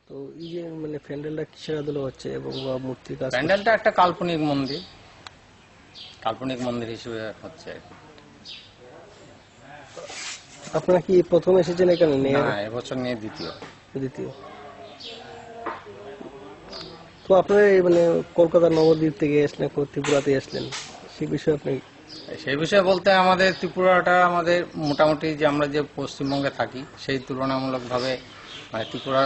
S9: তো এই যে মানে প্যান্ডেলটা কিসের আদলে হচ্ছে এবং মূর্তির কাজ
S6: প্যান্ডেলটা একটা কাল্পনিক মন্দির হিসেবে হচ্ছে
S9: আপনারা কি প্রথম এসেছেন এখানে
S6: না এবছর নিয়ে দ্বিতীয়
S9: তো আপনারা মানে কলকাতা নবদ্বীপ থেকে আসলেন ত্রিপুরাতে আসলেন সেই বিষয়ে
S6: বলতে আমাদের ত্রিপুরাটা আমাদের মোটামুটি যে আমরা যে পশ্চিমবঙ্গে থাকি সেই তুলনামূলকভাবে মানে ত্রিপুরা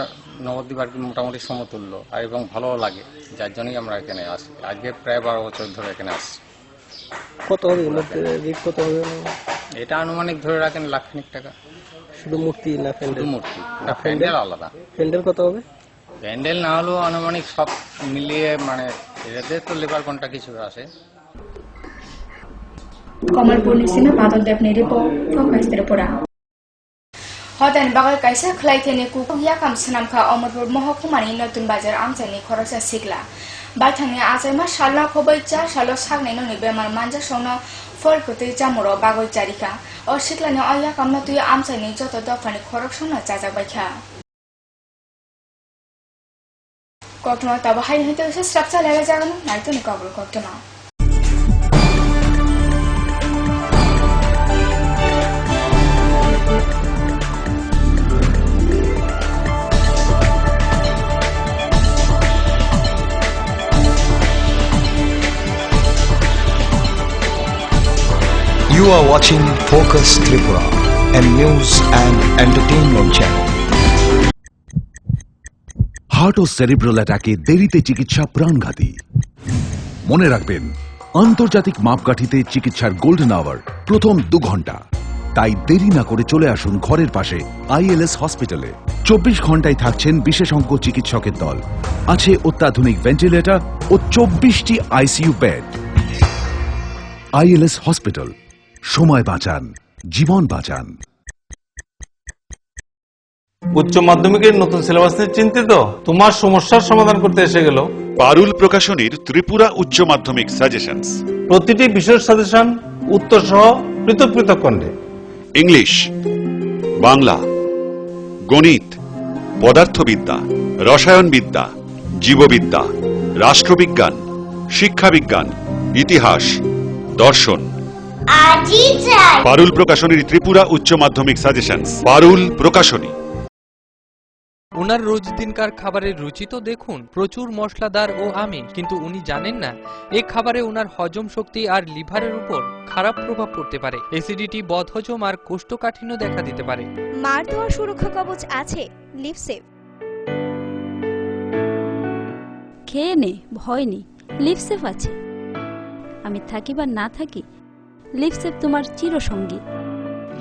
S6: নবদ্বীপ আর কি মোটামুটি সমতুল্য আর এবং ভালো লাগে যার জন্যই আমরা এখানে আসি আজকে প্রায় 12 বছর ধরে এখানে আসছি
S9: কত হবে কত হবে
S6: এটা আনুমানিক ধরে রাখেন লাখখানিক টাকা
S9: শুধু মূর্তি না
S6: মূর্তি না প্যান্ডেল আলাদা
S9: প্যান্ডেল কত হবে
S6: প্যান্ডেল না হলেও আনুমানিক সব মিলিয়ে মানে এদের তো লেবার কন্ট্রাক্ট কিছু আসে
S2: Kamalpur ni simi Badal Dev ni report Focus Tripura Hodan bagal kaisa khlai thene ku yakam sanam kha Amarpur Mahokuma ni Notun Bazar amchani khoroksa sikla Baithangni ajaima shala khobai cha shalo sagnai no ni bemar manja sono fol kotei jamuro bagoi charika o sikla ni ayakam na tu amchani joto dofani khoroksona jajak baikha Koktona taba hai hite se structure lega jagano naito ni kabul koktona
S1: You are watching Focus Tripura, a news and entertainment channel.
S5: Heart ও cerebral অ্যাটাকে দেরিতে চিকিৎসা প্রাণঘাতী মনে রাখবেন আন্তর্জাতিক মাপকাঠিতে চিকিৎসার golden hour প্রথম 2 ঘন্টা তাই দেরি না করে চলে আসুন ঘরের পাশে আইএলএস হসপিটালে 24 ঘন্টায় থাকছেন বিশেষজ্ঞ চিকিৎসকের দল আছে অত্যাধুনিক ভেন্টিলেটর ও 24টি আইসিইউ বেড আইএলএস হসপিটাল সময় বাঁচান জীবন বাঁচান
S14: উচ্চ মাধ্যমিকের নতুন সিলেবাস নিয়ে চিন্তিত? তোমার সমস্যার সমাধান করতে এসে গেল
S4: পারুল প্রকাশনীর ত্রিপুরা উচ্চ মাধ্যমিক সাজেশনস।
S14: প্রতিটি বিষয়ের সাজেশন উত্তর সহ পৃথক পৃথক খণ্ডে।
S4: ইংলিশ, বাংলা, গণিত, পদার্থবিদ্যা, রসায়নবিদ্যা, জীববিদ্যা, রাষ্ট্রবিজ্ঞান, শিক্ষাবিজ্ঞান, ইতিহাস, দর্শন। পারুল প্রকাশনীর ত্রিপুরা উচ্চ মাধ্যমিক সাজেশনস। পারুল প্রকাশনী।
S15: ওনার রোজ দিনকার খাবারের রুচি তো দেখুন, প্রচুর মশলাদার ও আমিষ, কিন্তু উনি জানেন না এই খাবারে ওনার হজম শক্তি আর লিভারের উপর খারাপ প্রভাব পড়তে পারে। অ্যাসিডিটি, বদহজম আর কোষ্ঠকাঠিন্য দেখা দিতে পারে।
S7: মার দেওয়া সুরক্ষা কবচ আছে লিভসেভ।
S16: খেয়ে নে, ভয় নেই, লিভসেভ আছে। আমি থাকি বা না থাকি, লিভসেভ তোমার চিরসঙ্গী।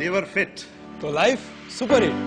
S22: লিভার ফিট তো লাইফ সুপার হিট।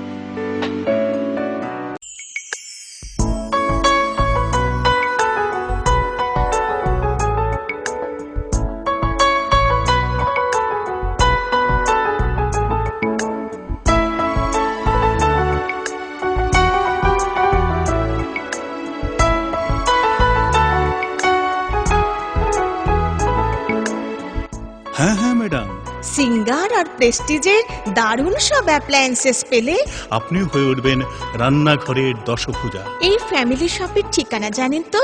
S21: হ্যাঁ হ্যাঁ ম্যাডাম,
S17: সিঙ্গার আর প্রেস্টিজের দারুণ সব অ্যাপ্লায়েন্সেস পেলে
S21: আপনিও হয়ে উঠবেন রান্নাঘরের দশভুজা।
S17: এই ফ্যামিলি শপের ঠিকানা জানেন তো?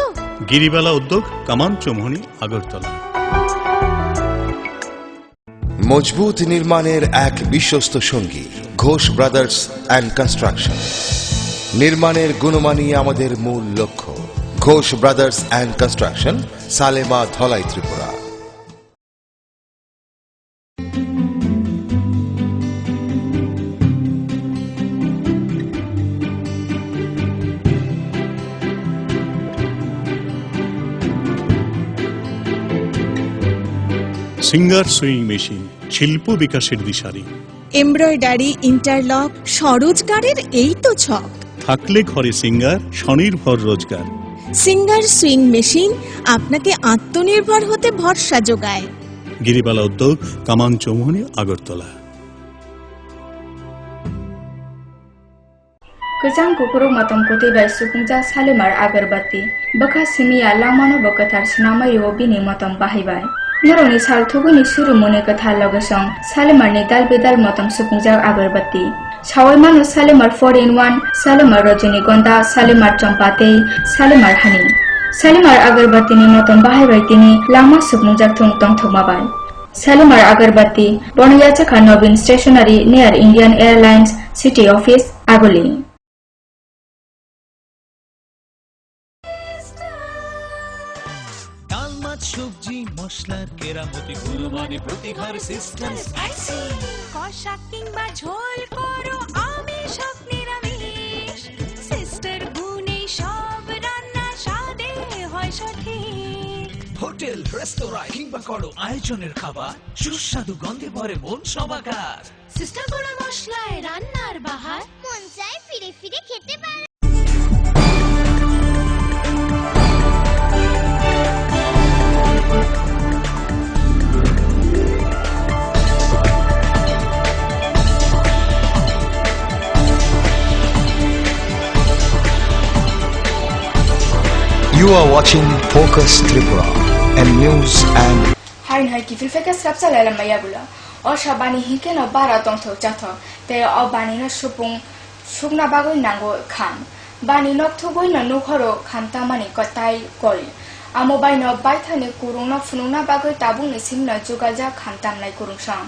S21: গিরিবালা উদ্যোগ, কামান চৌমুহনী, আগরতলা।
S3: মজবুত নির্মাণের এক বিশ্বস্ত সঙ্গী ঘোষ ব্রাদার্স অ্যান্ড কনস্ট্রাকশন। নির্মাণের গুণমানই আমাদের মূল লক্ষ্য। Ghosh brothers and construction, Salema, Dhalai, Tripura.
S21: Singer sewing machine, শিল্প বিকাশের দিশারি।
S17: এমব্রয়ডারি, ইন্টারলক, স্বরোজগারের এই তো ছক।
S21: থাকলে ঘরে সিঙ্গার, স্বনির্ভর রোজগার।
S17: সিঙ্গার সুইং মেশিন আপনাকে আত্মনির্ভর হতে ভরসা যোগায়।
S21: গিরিবালা উদ্যোগ, কামান চৌমুহনী, আগরতলা।
S2: गोजां गुफुराव मतम कोथैबाय सुबुंजा सालेमार आगरबाती बखा सिमिया लामानो बकथार सिनामायो बिनि मतम बाहायबाय नरनि सालथुगुनि सुरुमुनि कथा लगसं सालेमारनि दाल बेदाल मतम सुबुंजा आगरबाती सावैमानो सालेमार 4-in-1 सालेमार रजनीगंधा सालेमार चम्पाते सालेमार हानि सालेमार आगरबातीनि मतम बाहायबाय तिनि लामा सुबुंजा थुं तंथमाबाय सालेमार आगरबाती बनयाचखा Naveen stationery near Indian airlines city office आगोली।
S18: সবজি মশলার কেরামতি গুণমানে প্রতি ঘর সিস্টেম স্পাইসি
S19: কষা কিংবা ঝোল করো আমিষ হোক নিরামিষ সিস্টার গুণে সব রান্না স্বাদে হয় সঠিক।
S18: হোটেল, রেস্তোরাঁ কিংবা করো আয়োজনের খাবার সুস্বাদু গন্ধে ভরে মন সবাকার।
S19: সিস্টার গুঁড়ো মশলায় রান্নার বাহার মন চায় ফিরে ফিরে খেতে পারে।
S1: You are watching Focus Tripura and news and
S2: Hari hai kifil feka sapsa lala maya bula o shabani hike no bara tongtho chatho te o bani no sugna bagoi nango kham bani no thugoi no nukhoro khamta mani kotai kol amo bai no baithani kurung no funungna bagoi tabung ni simna jogaja khamtam nai kurung sang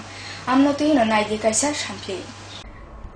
S2: amno tei no nai dikaisa sampli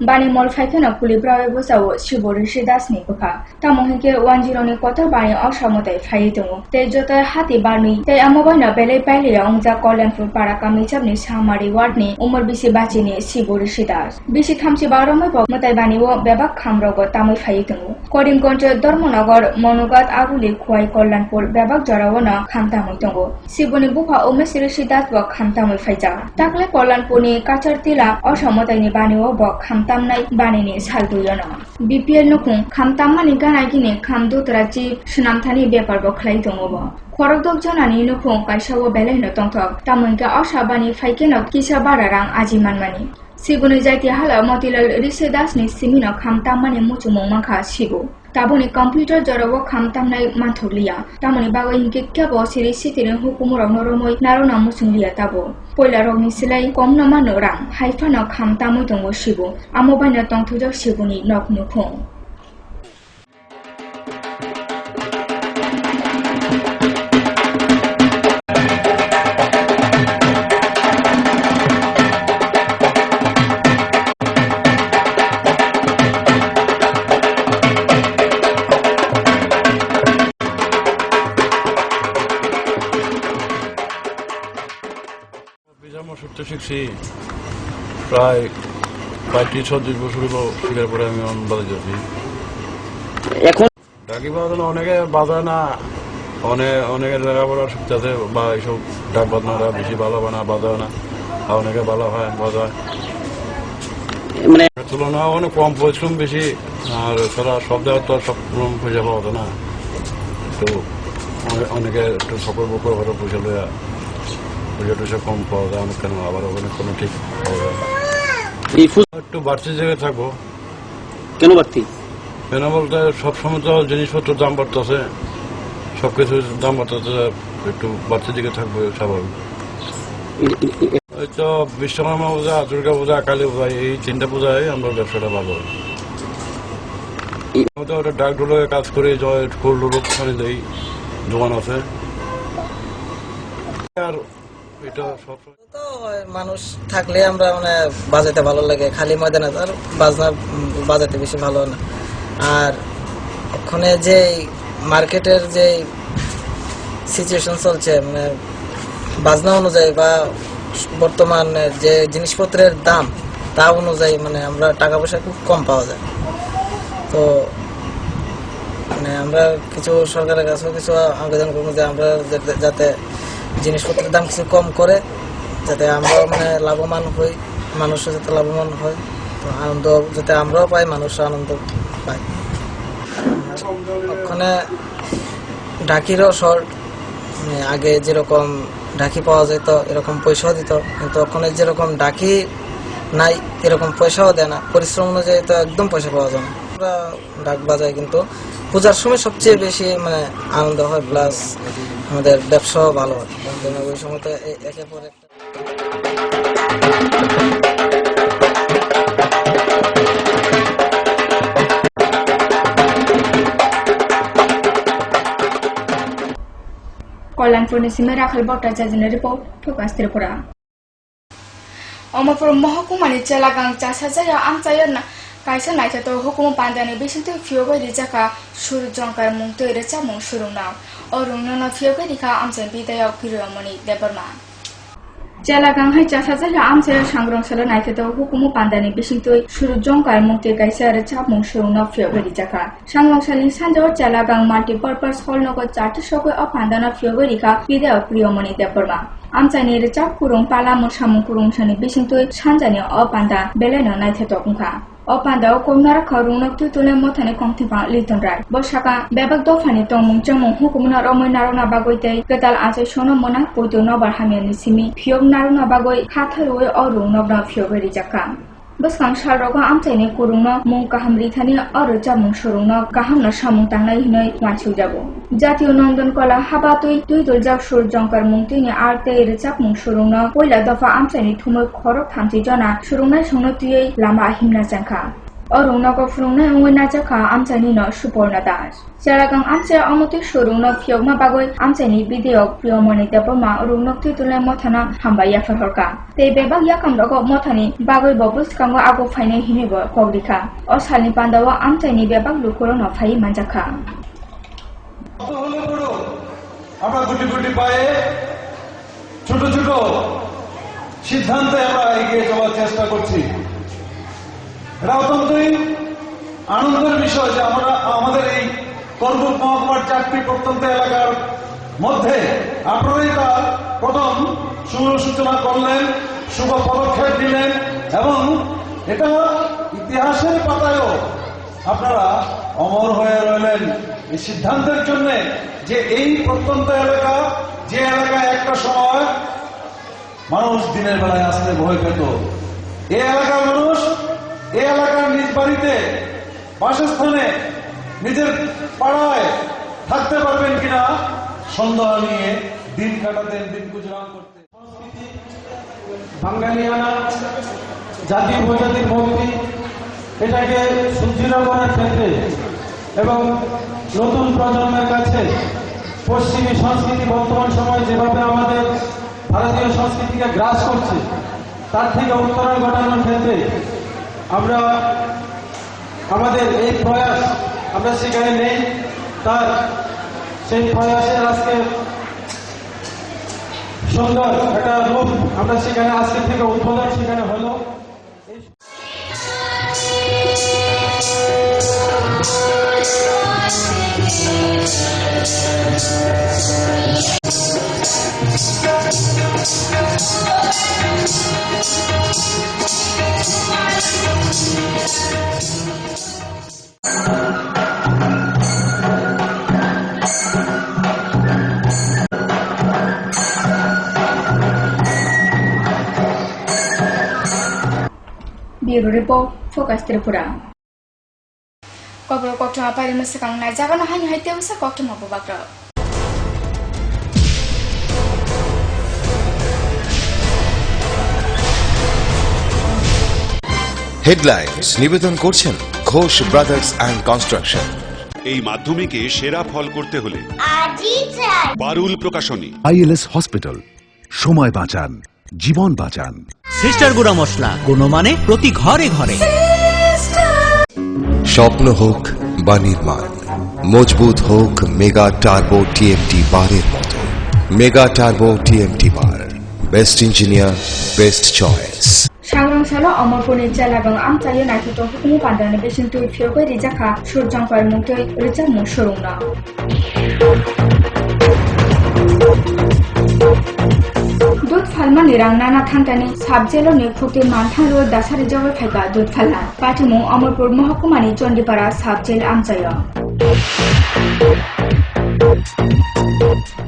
S2: Bani mol faikena kuli brawe bosawo shibori shidas ni bukha tamohike 10 ni kotor bani osamotai phaitongo te jotai hati bani te amobana belai paile ongja kolanpur para kamichap ni samari ward ni umar bisi bachi ni shibori shidas bisi thamchi baromai bo motai bani wo bebak khamrogo tamai phaitongo Karimganj Dharmanagar মনোগাত আগুলি Khowai Kalyanpur বেবাক জরাওনা খামতামই দঙ্গো শিবনি বুফা ওমেসিরি সিদাত ব খামতামই ফাইজা তাকলে কল্যাণপুরনি কাচারতিলা অসমতাইনি বানিও ব খামতামনাই বানিনি সালদুয়না BPL নুকুং খামতামমানি গানাইগিনি খামদুতরাজি সুনামথানি ব্যাপার ব খ্লাই দঙ্গো ব খরকদক জনানি নুকুং কাইসাও বেলাইনো তংথক তামুনকা অসাবানি ফাইকেনক কিসা বারারাং আজিমানমানি Sibuni Jati Hala Motilal Rise Dasni Simino Kam Tamani Mutu Momaka Sibu. Tabuni computer Jarawa Kam Tamnai Mantulia. Tamani Bawa Inke Kabo Siri City in Hukumura Noromoy Narona Musulia Tabo. Polaroni Silai Komna Manorang, Haifana Kam Tamutongo Shibu. Amobana Tong to the Shibuni Nok Nukong.
S8: শিখছি প্রায় 35-36 বছর হলো শিখার পরে আমি বাজার যাচ্ছি এখন ডাকি বাজানো অনেকে বাজায় না অনেকের লেখাপড়ার সুবিধা আছে বা এইসব ডাক বাজনারা বেশি ভালো হয় না বাজায় না আর অনেকে ভালো হয় বাজায় মানে তুলনা অনেক কম পরিশ্রম বেশি আর তারা সব জায়গায় তো সব পয়সা পাওয়া যায় না তো অনেকে একটু সকল বকর ঘরে পয়সা লইয়া পয়সা কম পাওয়া যায় অনেক কেন আবার ওখানে কোনো ঠিক পাওয়া যায় একটু বাড়তি জায়গায় থাকবো কেন বাড়তি কেন বলতে সবসময় তো জিনিসপত্রের দাম বাড়তেছে সবকিছুর দাম বাড়তেছে একটু বাড়তি দিকে থাকবো স্বাভাবিক ওই তো বিশ্বকর্মা পূজা দুর্গা পূজা কালী পূজা এই 3টা পূজায় আমরা ব্যবসাটা ভালো হয় ওটা ডাক ঢোলে কাজ করে ওখানে দেই দোকান আছে আর এটা সব
S13: তো মানুষ থাকলে আমরা মানে বাজাতে ভালো লাগে খালি ময়দানে আর বাজনা বাজাতে বেশি ভালো না আর ওখানে যে মার্কেটের যে সিচুয়েশন চলছে মানে বাজনা অনুযায়ী বা বর্তমান যে জিনিসপত্রের দাম তা অনুযায়ী মানে আমরা টাকা পয়সা খুব কম পাওয়া যায় তো মানে আমরা কিছু সরকারের কাছেও কিছু আবেদন করবো যে আমরা যাতে জিনিসপত্রের দাম কিছু কম করে যাতে আমরা মানে লাভবান হই মানুষও যাতে লাভবান হয় তো আনন্দ যাতে আমরাও পাই মানুষও আনন্দ পায় ওখানে ঢাকিরও শর্ট আগে যেরকম ঢাকি পাওয়া যেত এরকম পয়সাও দিত কিন্তু ওখানে যেরকম ঢাকি নাই এরকম পয়সাও দেয় না পরিশ্রম অনুযায়ী তো একদম পয়সা পাওয়া যায় না আমরা ঢাক বাজাই কিন্তু পূজার সময় সবচেয়ে বেশি মানে আনন্দ হয় প্লাস আমাদের ব্যবসাও ভালো হয় ওই সময় তো একের পর একটা
S2: কল্যাণপুর নিসিমে রাখাল ভট্টাচার্যের রিপোর্ট ফোকাস ত্রিপুরা অমরপুর মহকুমানি চেলাগাং চাষাজায়া আমচায়না কাইসা নাইথাতো হুকুম পান্দানি বিসিন্তে ফিওবাইরি জাকা সুর জঙ্কার মুং তৈরে চামুং সুরুংনাও অরুংনানো ফিওবাইরিখা আমচাই বিদায়াव কিরমনি দেবরমা চেলাগাং হাই চাষাজায়া আমচায়া সাংগ্রংসালা নাইথাতো হুকুম পান্দানি বিসিন্তে সুর জঙ্কার মুং তে কাইসা রে চামুং সুরুংনাও ফিওবাইরি জাকা সাংগ্রংসালি সানজাও চেলাগাং মাল্টিপারপাস হলনগর চারটি সকল অপান্দানা ফিওবাইরিখা বিদায়াव কিরমনি দেবরমা আমচাইনি রে চাপ কুরুং পালামু সামুং কুরুংসানি বিসিন্তে সানজানি অপান্দা বেলেনো নাইথাতো উংখা অপান্দাও কমনার খরুংনক তুতুলে মথানে কমথিপা লিটন রায় বসাকা বেবাক দফানি তমুং চমুং হুকুমনা রময় নারনা বাগইতে কেতাল আচাই সোনো মনা পইতো নবার হামিয়ানি সিমি ফিয়ক নারনা বাগই খাথারওয়ে অরুং নবনা ফিয়বেরি জাকা বসকাং সারগা আমচাইনি কুরুংনো মুং কাহাম রিথানি অরো চামুং সুরুংনো কাহামনা সামুং তাংনাই হিনই ওয়ানছু যাবো জাতীয় নন্দন কলা হাবাতুই তুইদুল জাক সুর জঙ্কার মুং তুইনি আরতে এরে চাপমুং সুরুংনো পয়লা দফা আমচাইনি থুমই খরক থামচি জনা সুরুংনাই সংনো তুই লামা হিমনা জাংখা অরুং নগর ফুরুংনাই ওইনা জাখা আমচাইনি ন সুপর্ণা দাস চেলাগাং আমচাই অমতি সুরুংনো ফিয়গমা বাগই আমচাইনি বিদেয়ক প্রিয়মনি দেবমা অরুংনক তুইতুলে মথানা হামবাইয়া ফহরকা তে বেবাক ইয়াকাম রগ মথানি বাগই ববুস কাঙ্গ আগো ফাইনে হিমিব কগরিখা অসালনি পান্দাওয়া আমচাইনি বেবাক লুকুরো নফাই মানজাখা
S23: আমরা গুটি গুটি পায়ে ছোট ছোট সিদ্ধান্তে আমরা এগিয়ে যাওয়ার চেষ্টা করছি এটা অত্যন্তই আনন্দের বিষয় যে আমরা আমাদের এই করবুক মহকুমার 4টি প্রত্যন্ত এলাকার মধ্যে আপনারাই তার প্রথম শুভ সূচনা করলেন শুভ পদক্ষেপ দিলেন এবং এটা ইতিহাসের পাতায়ও আপনারা অমর হয়ে রইলেন এই সিদ্ধান্তের জন্য যে এই প্রত্যন্ত এলাকা যে এলাকায় একটা সময় মানুষ দিনের বেলায় আসতে ভয় পেত এই এলাকার মানুষ এই এলাকার নিজ বাড়িতে বাসস্থানে নিজের পাড়ায় থাকতে পারবেন কিনা সন্দেহ নিয়ে দিন কাটাতেন, দিন গুজরান করতেন।
S21: বাঙালিয়ানা জাতি উপজাতির ভক্তি এটাকে সুদৃঢ় করার ক্ষেত্রে এবং নতুন প্রজন্মের কাছে পশ্চিমী সংস্কৃতি বর্তমান সময়ে যেভাবে আমাদের ভারতীয় সংস্কৃতিকে গ্রাস করছে তার থেকে উত্তরণ ঘটানোর ক্ষেত্রে আমরা আমাদের এই প্রয়াস আমরা সেখানে নেই, তার সেই প্রয়াসের আজকে সুন্দর একটা রূপ আমরা সেখানে আজকে থেকে উদ্বোধন সেখানে হলো।
S2: Bureau Report Focus Tripura. Kobro Kokto Apari Musakang Najagan Hani Haiteusa Kokto Mabubakra.
S3: Headlines নিবেদন করছেন ঘোষ ব্রাদার্স অ্যান্ড কনস্ট্রাকশন।
S4: এই মাধ্যমিকে সেরা ফল করতে হলে পারুল প্রকাশনী।
S5: আইএলএস হসপিটাল, সময় বাঁচান, জীবন বাঁচান।
S18: সিস্টার গুঁড়া মশলা, গুণমানে প্রতি ঘরে ঘরে।
S3: স্বপ্ন হোক বা নির্মাণ, মজবুত হোক মেগা টার্বো টিএমটি বারের মতো। Mega turbo TMT bar, best engineer, best choice.
S2: Sangrang Salo Amorpuni Jalagang Amtayo Nakito Hukumu Pandana Besin to Fiogo Rijaka Shurjang Par Muto Richard Mushuruna. Dut Falman Nirang Nana Tantani Sabjelo Nikuti Mantaro Dasari Jawa Pega Dut Falan Patimu Amorpur Mohakumani Chondipara Sabjel Amtayo.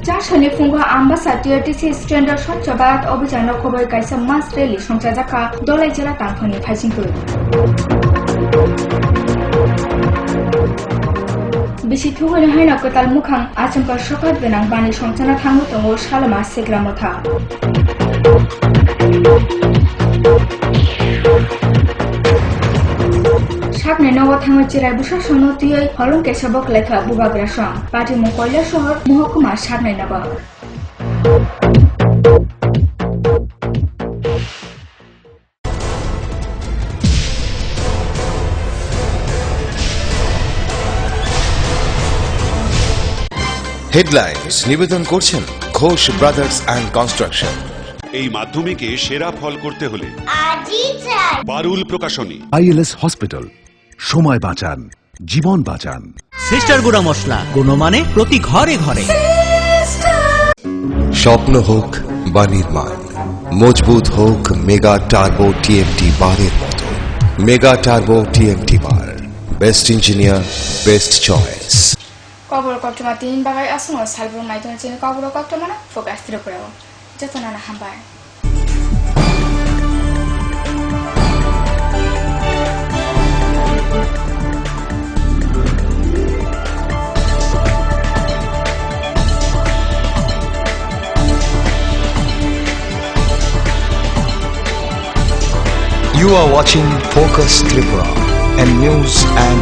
S2: Jashani Funga Ambassador TC Stranger Shot Jabat Obijano Koboy Kaisa Mas Rally Shongjaka Dolai Jela Tampani Pajinku. Bisi Tuhuni Haina Kotal Mukang Achamka Shokat Benang Bani Shongchana Tangu Tongo Shalama Segramota. সামনে নবথাঙ্গ চিরাই বুসা সনতীয় হলং কেশবক লেখা বুবাগ্রা song পাটি মুকয়লা শহর মহকুমা সামনে নব
S3: headlines নিবেদন করছেন Ghosh brothers and construction.
S4: এই মাধ্যমিকে সেরা ফল করতে হলে পারুল প্রকাশনী।
S5: আইএলএস হসপিটাল, সময় বাঁচান, জীবন বাঁচান।
S18: সিস্টার গুঁড়া মশলা, গুণমানে প্রতি ঘরে ঘরে।
S3: স্বপ্ন হোক বা নির্মাণ, মজবুত হোক মেগা টার্বো টিএমটি বারের মতো। Mega turbo TMT bar, best engineer, best choice.
S2: Kobro Kokto Matin Bagai Asuno Salbro Naitun Chin Kobro Kokto Mana Focus Tripura. Jatanana Hambai.
S1: You are watching Focus Tripura, a news and